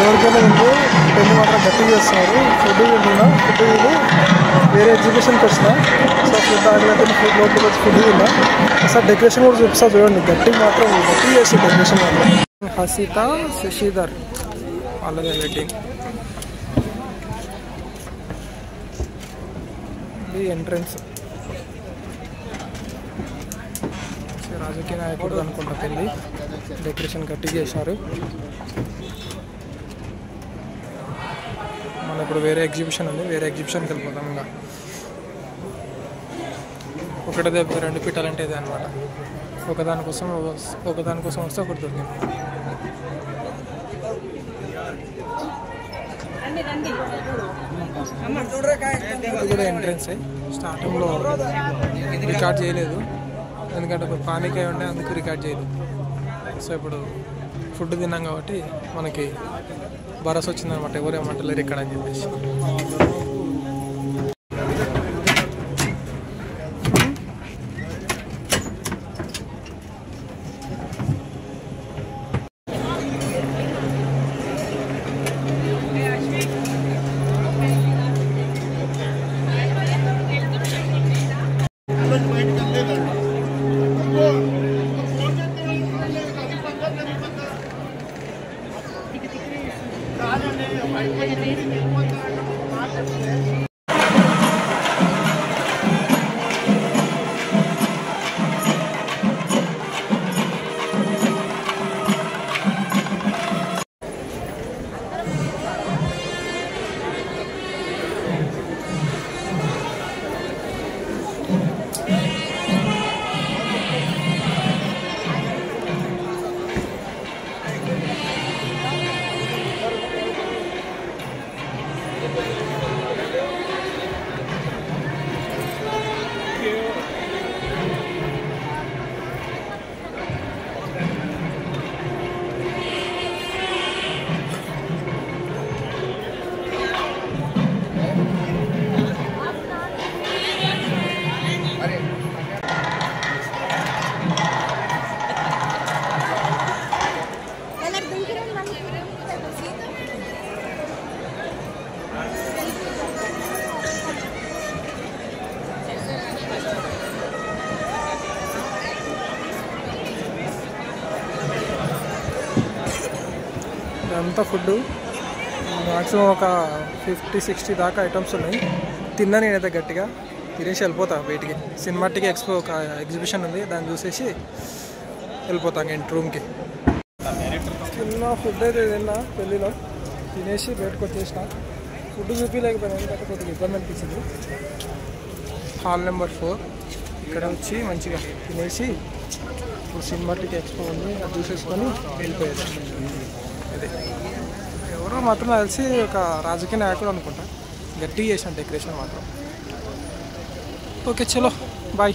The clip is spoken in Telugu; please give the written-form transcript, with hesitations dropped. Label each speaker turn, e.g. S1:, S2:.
S1: ఎవరికైనా ఉంది పెళ్లి మాత్రం గట్టిగా చేస్తున్నారు. ఫుడ్ వీళ్ళు వేరే ఎగ్జిబిషన్కి వచ్చిన సో ఫుడ్ ఆడలేదు. ఫుడ్ లోపలికి వచ్చి ఫుడ్ తిన్నా. అసలు డెకరేషన్ కూడా చూపిస్తా చూడండి. గట్టిగా మాత్రం గట్టిగా చేస్తుంది డెకరేషన్ మాత్రం. హసిత శశిధర్ వాళ్ళదే వెడ్డింగ్. ఇది ఎంట్రన్స్. రాజకీయ నాయకుడు అనుకుంటా పెళ్ళి. డెకరేషన్ గట్టిగా చేశారు. మన ఇప్పుడు వేరే ఎగ్జిబిషన్ ఉంది. వేరే ఎగ్జిబిషన్కి వెళ్ళిపోతాం. ఇంకా ఒకటిదే 2 పీటలంటే ఇదే అనమాట. ఒకదానికోసం వస్తే ఒకటి దొరికింది. ఇది కూడా ఎంట్రన్సే. స్టార్టింగ్లో రికార్డ్ చేయలేదు ఎందుకంటే ఒక పానిక్ అయి ఉండే, అందుకు రికార్డ్ చేయలేదు. సో ఇప్పుడు ఫుడ్ తిన్నాం కాబట్టి మనకి భరోసా వచ్చిందనమాట. ఎవరేమంటలేరు ఇక్కడ అని చెప్పేసి. అంతా ఫుడ్ మ్యాక్సిమం ఒక 50-60 దాకా ఐటమ్స్ ఉన్నాయి. తిన్నా నేనైతే గట్టిగా తినేసి వెళ్ళిపోతా బయటికి. సినిమాటిక్ ఎక్స్పో ఒక ఎగ్జిబిషన్ ఉంది, దాన్ని చూసేసి వెళ్ళిపోతాను ఇంటి రూమ్కి. చిన్న ఫుడ్ అయితే తిన్నా పెళ్ళిలో, తినేసి బయటకు వచ్చేసిన. ఫుడ్ చూపించలేకపోయినా ఎందుకంటే కొద్దిగా ఇబ్బంది అనిపించింది. హాల్ నెంబర్ 4 ఇక్కడ వచ్చి మంచిగా తినేసి ఇప్పుడు సినిమాటిక్ ఎక్స్పో ఉంది, అది చూసేసుకొని వెళ్ళిపోయేది. అదే ఎవరో మాత్రం తెలిసి ఒక రాజకీయ నాయకుడు అనుకుంటా. గట్టిగా చేసాను డెకరేషన్ మాత్రం. ఓకే చలో బాయ్.